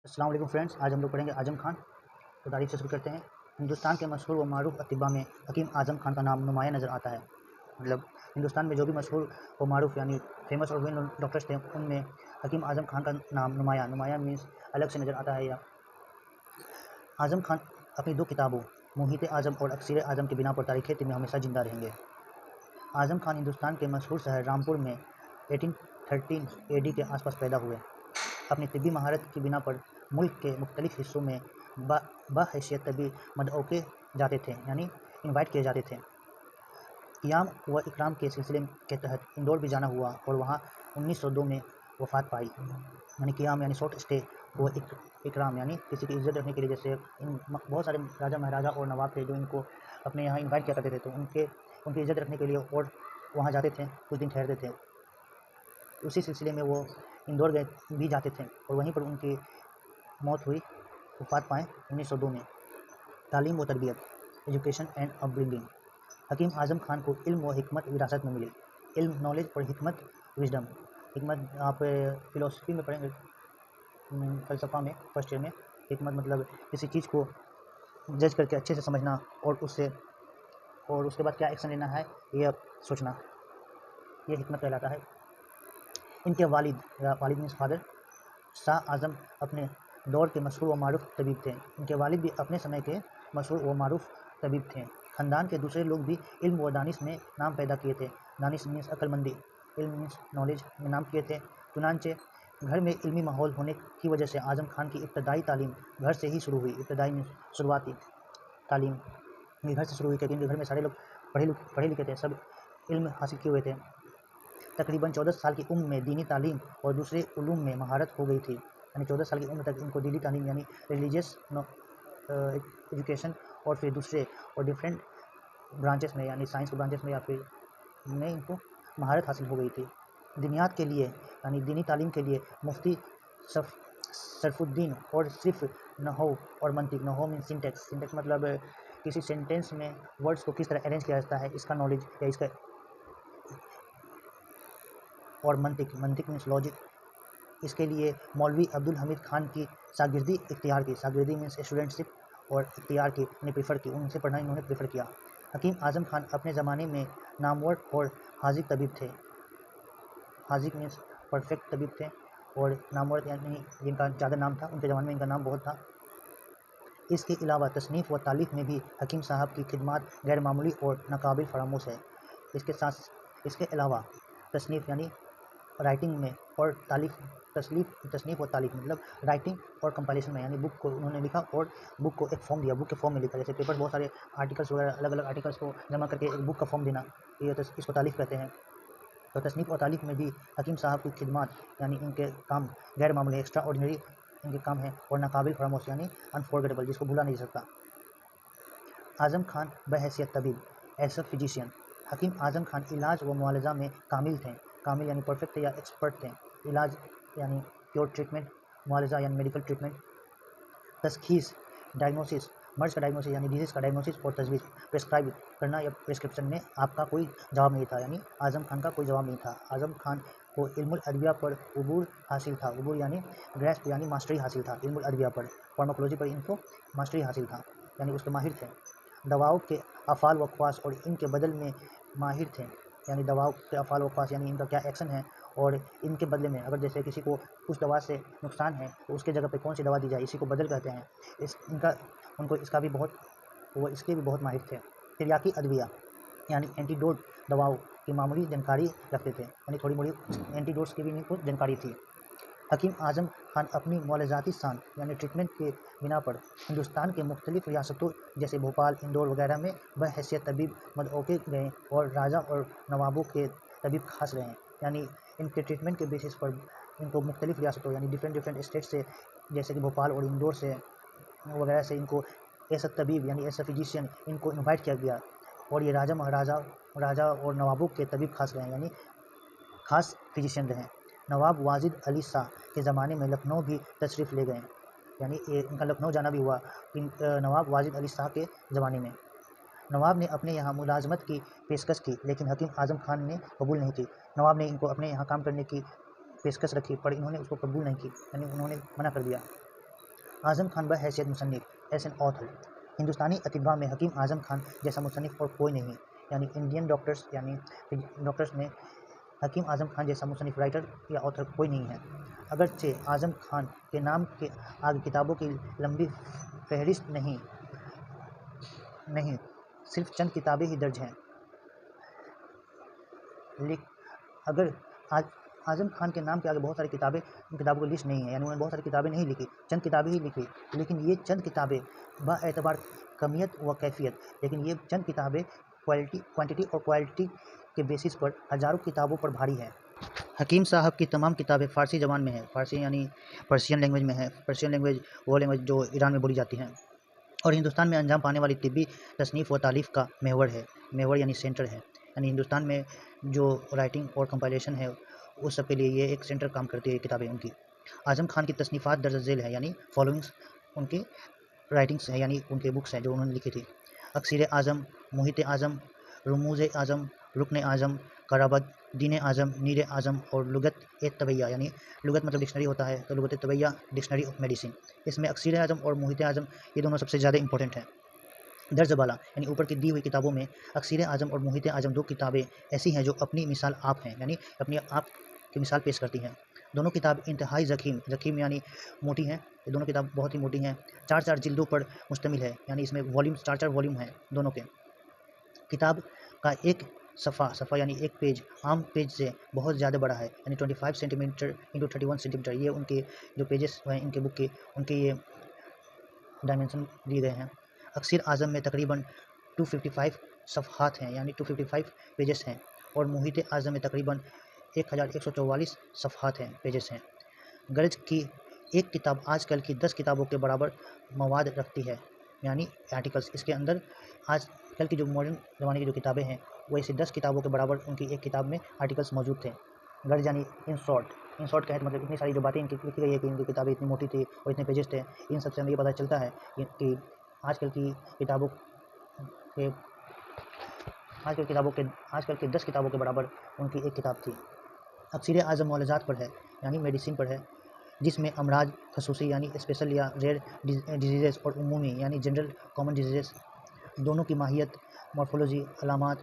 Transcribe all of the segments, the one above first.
अस्सलाम वालेकुम फ्रेंड्स, आज हम लोग पढ़ेंगे आज़म खान। तो तारीफ़ से शुरू करते हैं। हिंदुस्तान के मशहूर व मारूफ अतिबा में हकीम आज़म खान का नाम नुमाया नज़र आता है। मतलब हिंदुस्तान में जो भी मशहूर व मारूफ यानी फेमस और वेल नोन डॉक्टर्स थे, उनमें हकीम आज़म खान का नाम नुमाया मीन्स अलग से नज़र आता है। या आज़म खान अपनी 2 किताबों मुहित आज़म और अक्सर आज़म की बिना पर तारीख़ में हमेशा ज़िंदा रहेंगे। आज़म खान हिंदुस्तान के मशहूर शहर रामपुर में 1813 AD के आसपास पैदा हुए। अपनी तिब्बी महारत की बिना पर मुल्क के मुख्तलिफ हिस्सों में बहैसियत तबी मदओके जाते थे, यानी इनवाइट किए जाते थे। क़ियाम व इकराम के सिलसिले के तहत इंदौर भी जाना हुआ और वहाँ 1902 में वफ़ात पाई। यानी क़ियाम यानी शॉर्ट स्टे, वो इकराम यानी किसी की इज़्ज़त रखने के लिए। जैसे बहुत सारे राजा महाराजा और नवाब थे जो इनको अपने यहाँ इनवाइट किया करते थे, तो उनकी इज़्ज़त रखने के लिए और वहाँ जाते थे, कुछ दिन ठहरते थे। उसी सिलसिले में वो इंदौर गए भी जाते थे और वहीं पर उनकी मौत हुई, वफ़ात पाएँ 1902 में। तालीम व तरबियत, एजुकेशन एंड अपब्रिंगिंग। हकीम आज़म खान को इल्म व हिकमत विरासत में मिली। इल्म नॉलेज और हिकमत विजडम। हिकमत आप फ़िलोसफी में पढ़ेंगे, फ़लसफ़ा में फर्स्ट ईयर में। हिकमत मतलब किसी चीज़ को जज करके अच्छे से समझना और उसके बाद क्या एक्शन लेना है ये सोचना, ये हिकमत कहलाता है। इनके वालिद या वालिद मीन्स फादर शाह आज़म अपने दौर के मशहूर व मारूफ तबीब थे। इनके वालिद भी अपने समय के मशहूर व मारूफ तबीब थे। ख़ानदान के दूसरे लोग भी इल्म व दानिश में नाम पैदा किए थे। दानिश मीन्स अक्लमंदी, इल्म मीन्स नॉलेज में नाम किए थे। चुनांचे घर में इल्मी माहौल होने की वजह से आज़म खान की इब्तदाई तालीम घर से ही शुरू हुई। इब्तदाई मीन्स शुरुआती तालीम घर से शुरू हुई, क्योंकि इनके घर में सारे लोग पढ़े लिखे थे, सब इल्म हासिल किए हुए थे। तकरीबन 14 साल की उम्र में दीनी तालीम और दूसरे उलूम में महारत हो गई थी। यानी 14 साल की उम्र तक इनको दीनी तालीम यानी रिलीजियस एजुकेशन और फिर दूसरे और डिफरेंट ब्रांचेस में यानी साइंस के ब्रांचेस में या फिर में इनको महारत हासिल हो गई थी। दीनियात के लिए यानी दीनी तालीम के लिए मुफ्ती सरफुद्दीन और सिर्फ नहव और मंतिक। नहव मीन सिंटेक्स मतलब किसी सेंटेंस में वर्ड्स को किस तरह अरेंज किया जाता है, इसका नॉलेज या इसका, और मंतिक मीन्स लॉजिक, इसके लिए मौलवी अब्दुल हमीद खान की शागिर्दी इख्तियार की। शागिर्दी मीन्स स्टूडेंटशिप और इख्तियार की, उन्हें प्रेफर की, उनसे पढ़ना इन्होंने प्रेफर किया। हकीम आज़म खान अपने ज़माने में नामवर और हाजिक तबीब थे। हाजिक मीन्स परफेक्ट तबीब थे और नामवर यानी जिनका ज़्यादा नाम था, उनके ज़माने में इनका नाम बहुत था। इसके अलावा तसनीफ़ व तालीफ़ में भी हकीम साहब की खिदमत गैर मामूली और नाकाबिल फरामोश है। इसके अलावा तसनीफ़ यानी राइटिंग में और तसनीफ़ और तालीफ़ मतलब राइटिंग और कंपाइलेशन में, यानी बुक को उन्होंने लिखा और बुक को एक फॉर्म दिया, बुक के फॉर्म में लिखा। जैसे पेपर बहुत सारे आर्टिकल्स वगैरह अलग अलग आर्टिकल्स को जमा करके एक बुक का फॉर्म देना, ये इसको तालीफ़ कहते हैं। तो तसनीफ़ और तालीफ़ में भी हकीम साहब की खिदमत यानी इनके काम गैर मामूली एक्स्ट्रा ऑर्डिनरी इनके काम है, और नाकाबिल फरामोश यानी अनफॉरगेटेबल, जिसको भूला नहीं जा सकता। Azam Khan बहैसियत तबीब as a physician. हकीम आज़म खान इलाज व मुआलजा में कामिल थे। कामिल यानी परफेक्ट थे या एक्सपर्ट थे। इलाज यानी प्योर ट्रीटमेंट, मुआलजा यानी मेडिकल ट्रीटमेंट, तशखीस डायग्नोसिस, मर्ज़ का डायग्नोसिस यानी डिजीज़ का डायग्नोसिस और तजवीज़, प्रेस्क्राइब करना या प्रिस्क्रिप्शन में आपका कोई जवाब नहीं था, यानी आज़म खान का कोई जवाब नहीं था। आज़म खान को इल्मुल अदविया पर उबूर हासिल था। उबूर यानी ग्रेस्प यानी मास्टरी हासिल था। इल्मुल अदविया पर, फार्माकोलॉजी पर इनको मास्टरी हासिल था, यानी उसके माहिर थे। दवाओं के अफ़ाल व ख़वास और इनके बदल में माहिर थे। यानी दवाओं के अफ़ाल व ख़वास यानी इनका क्या एक्शन है और इनके बदले में, अगर जैसे किसी को उस दवा से नुकसान है तो उसके जगह पे कौन सी दवा दी जाए, इसी को बदल कहते हैं। इसके भी बहुत माहिर थे। तिर्याकी अदविया यानी एंटीडोट दवाओं की मामूली जानकारी रखते थे, यानी थोड़ी मोड़ी एंटीडोट्स की भी इनको जानकारी थी। हकीम आज़म खान अपनी मौलज़ाती शान यानी ट्रीटमेंट के बिना पर हिंदुस्तान के मुख्तलिफ रियासतों जैसे भोपाल, इंदौर वगैरह में बहैसियत तबीब मदओके गए और राजा और नवाबों के तबीब खास रहे। यानी इनके ट्रीटमेंट के बेसिस पर इनको मुख्तलिफ रियासतों यानी डिफरेंट स्टेट से, जैसे कि भोपाल और इंदौर से वगैरह से, इनको ऐसा तबीब यानी ऐसा फिजिशियन इनको इन्वाइट किया गया और ये राजा और नवाबों के तबीब खास रहे, यानी खास फिजिशियन रहे। नवाब वाजिद अली शाह के ज़माने में लखनऊ भी तशरीफ़ ले गए, यानी इनका लखनऊ जाना भी हुआ नवाब वाजिद अली शाह के ज़माने में। नवाब ने अपने यहाँ मुलाजमत की पेशकश की, लेकिन हकीम आज़म खान ने कबूल नहीं की। नवाब ने इनको अपने यहाँ काम करने की पेशकश रखी पर इन्होंने उसको कबूल नहीं की, यानी उन्होंने मना कर दिया। Azam Khan बहैसियत मुसन्निफ़ as an author. हिंदुस्तानी अतिबा में हकीम आज़म खान जैसा मुसन्निफ़ और कोई नहीं, यानी इंडियन डॉक्टर्स यानी डॉक्टर्स में हकीम आज़म खान जैसा मुसन्निफ़ राइटर या ऑथर कोई नहीं है। अगरचे आज़म खान के नाम के आगे किताबों की लंबी फहरिस्त नहीं सिर्फ चंद किताबें ही दर्ज हैं। अगर आज़म खान के नाम के आगे बहुत सारी किताबों की लिस्ट नहीं है, यानी उन्होंने बहुत सारी किताबें नहीं लिखी, चंद किताबें ही लिखी, लेकिन ये चंद किताबें बाएतबार कमियत व कैफियत, लेकिन ये चंद किताबें क्वांटिटी और क्वालिटी के बेसिस पर हज़ारों किताबों पर भारी है। हकीम साहब की तमाम किताबें फ़ारसी ज़बान में है, फ़ारसी यानी पर्शियन लैंग्वेज में है। पर्शियन लैंग्वेज वो लैंग्वेज जो ईरान में बोली जाती है और हिंदुस्तान में अंजाम पाने वाली तिब्बी तसनीफ़ व तालीफ़ का महवर है। महवर यानी सेंटर है, यानी हिंदुस्तान में जो राइटिंग और कंपाइलेशन है उस सब के लिए ये एक सेंटर काम करती है किताबें उनकी। आज़म खान की तसनीफ़ात दर्ज झेल है, यानी फॉलोइंग्स उनकी राइटिंग्स हैं, यानी उनके बुक्स हैं जो उन्होंने लिखी थी। अक्सीर आज़म, मुहित आज़म, रमूज़ आज़म, रुकन आज़म, कराबत, दीन आज़म, नीर आज़म और लुगत ए तबैया, यानी लुगत मतलब डिक्शनरी होता है, तो लुगत तबैया डिक्शनरी ऑफ मेडिसिन। इसमें अक्सीर आज़म और मुहित आज़म ये दोनों सबसे ज़्यादा इंपॉर्टेंट हैं। दर्ज बाला यानी ऊपर की दी हुई किताबों में अक्सीर आज़म और मुहित आज़म दो किताबें ऐसी हैं जो अपनी मिसाल आप हैं, यानी अपनी आप की मिसाल पेश करती हैं। दोनों किताब इंतहाई ज़ख़ीम यानी मोटी हैं। ये दोनों किताब बहुत ही मोटी हैं, 4 जिल्दों पर मुश्तमिल है, यानी इसमें वॉल्यूम्स 4 वॉल्यूम हैं दोनों के। किताब का एक सफ़ा यानी एक पेज आम पेज से बहुत ज़्यादा बड़ा है, यानी 25 सेंटीमीटर इंटू 31 सेंटीमीटर। ये उनके जो पेजेस हैं इनके बुक के, उनके ये डायमेंशन दिए गए हैं। अक्सीर आज़म में तकरीबन 255 सफ़हात हैं, यानी 255 पेजेस हैं, और मुहित आज़म में तकरीबन 1144 सफ़हात हैं, पेजेस हैं। गर्ज की एक किताब आजकल की 10 किताबों के बराबर मवाद रखती है, यानी आर्टिकल्स। इसके अंदर आजकल की जो मॉडर्न ज़माने की जो किताबें हैं वैसे 10 किताबों के बराबर उनकी एक किताब में आर्टिकल्स मौजूद थे। गर्ज यानी इन शॉर्ट कहे तो मतलब इतनी सारी जो बातें इनकी लिखी गई है कि इनकी किताबें इतनी मोटी थी और इतने पेजेस थे, इन सबसे हमें ये पता चलता है कि आजकल की किताबों के आजकल के 10 किताबों के बराबर उनकी एक किताब थी। अक्सीर आज़म मौलज़ात पर है, यानी मेडिसिन पर है, जिसमें अमराज खसूसी यानी स्पेशल या रेयर डिजीज़ और उमूमी यानी जनरल कॉमन डिजीज़ दोनों की माहियत, मॉर्फोलॉजी, अलामात,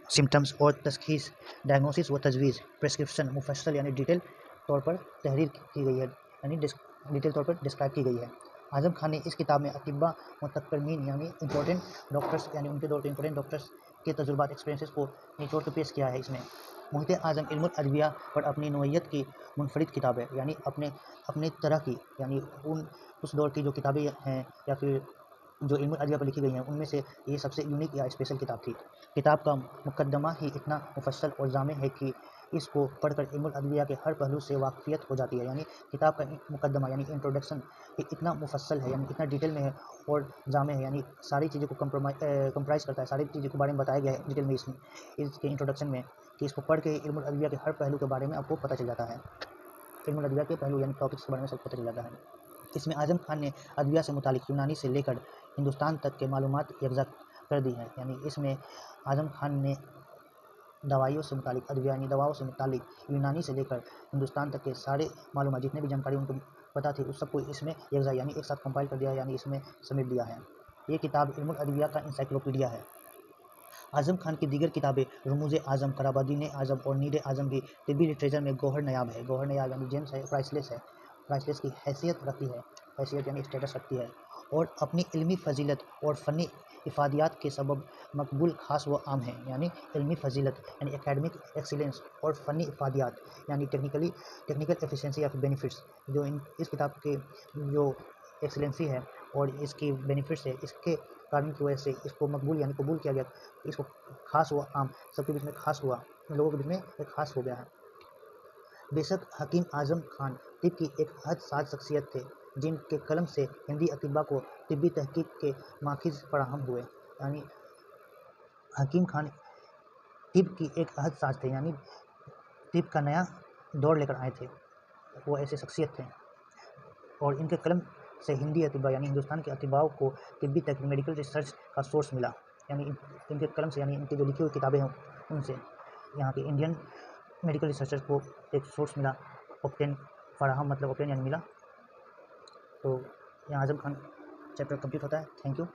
सिम्टम्स और तशख़ीस, डायग्नोसिस व तजवीज़, प्रेस्क्रिप्शन मुफस्सल यानी डिटेल तौर पर तहरीर की गई है, यानी डिटेल तौर पर डिस्क्राइब की गई है। आज़म खान ने इस किताब में अतिबा मुतक्करीन यानी इंपॉर्टेंट डॉक्टर्स यानी उनके दौर के इंपॉर्टेंट डॉक्टर्स के तजुर्बात एक्सपीरियंसेस को निचोड़ कर पेश किया है इसमें। मुहित आज़म इल्मुल अदविया पर अपनी नोयत की मुनफरिद किताब है, यानी अपने तरह की, यानी उस दौर की जो किताबें हैं या फिर जो इल्मुल अदविया पर लिखी गई हैं उनमें से ये सबसे यूनिक या स्पेशल किताब थी। किताब का मुकद्दमा ही इतना मुफस्सल और जामे है कि इसको पढ़कर इल्मुल अदविया के हर पहलू से वाक़फ़ियत हो जाती है, यानी किताब का मुकद्दमा यानी इंट्रोडक्शन इतना मुफस्सल है, यानी इतना डिटेल में है और जामे है, यानी सारी चीज़ों को कंप्राइज़ करता है, सारी चीज़ों के बारे में बताया गया है डिटेल में इसके इंट्रोडक्शन में, कि इसको पढ़ के इल्मुल अदविया के हर पहलू के बारे में आपको पता चल जाता है। इल्मुल अदविया के पहलू यानी टॉपिक्स के बारे में सब पता चल जाता है। इसमें आज़म खान ने अदविया से मुतालिक यूनानी से लेकर हिंदुस्तान तक के मालूमात यकज़ा कर दी हैं, यानी इसमें आज़म खान ने दवाइयों से मुतालिक अदविया यानी दवाओं से मुतालिक यूनानी से लेकर हिंदुस्तान तक के सारे मालूमात जितने भी जानकारी उनको पता थी उस सबको इसमें यकज़ा यानी एक साथ कंपाइल कर दिया है, यानी इसमें समेट दिया है। ये किताब इल्मुल अदविया का इंसाइक्लोपीडिया है। आज़म खान की दीगर किताबें रमूज़ आज़म, कराबादीन आज़म और नीर आज़म भी तिब्बी लिटरेचर में गौहर नायाब है। गौहर नायाब यानी जेम्स है, प्राइसलेस की हैसियत रखती है, हैसियत यानी स्टेटस रखती है, और अपनी इल्मी फ़जीलत और फ़नी इफ़ादियात के सबब मकबूल ख़ास व आम है, यानी इल्मी फ़जीलत यानी एकेडमिक एक्सीलेंस और फ़नी इफ़ादियात यानी टेक्निकल एफिशिएंसी या फिर बेनिफिट्स जो इस किताब के जो एक्सीलेंसी है और इसकी बेनिफिट्स है, इसके कारण की वजह से इसको मकबूल यानी कबूल किया गया, इसको खास हुआ, आम सबके बीच में खास हुआ, लोगों के बीच में एक खास हो गया है। बेशक हकीम आज़म खान तिब की एक हद साज शख्सियत थे, जिनके कलम से हिंदी अतिबा को तिब्बी तहकीक के माखिज़ फराहम हुए, यानी हकीम खान तिब की एक हद साज थे, यानी तिब का नया दौर लेकर आए थे, वो ऐसे शख्सियत थे, और इनके कलम से हिंदी अतिबा यानी हिंदुस्तान के अतिबाओं को तिब्बी तक मेडिकल रिसर्च का सोर्स मिला, यानी इनके कलम से यानी इनकी जो लिखी हुई किताबें हैं उनसे यहाँ के इंडियन मेडिकल रिसर्चर्स को एक सोर्स मिला, ऑप्टेन फराहम मतलब ऑप्टेन यानी मिला, तो यहाँ आज़म खान चैप्टर कंप्लीट होता है। Thank you.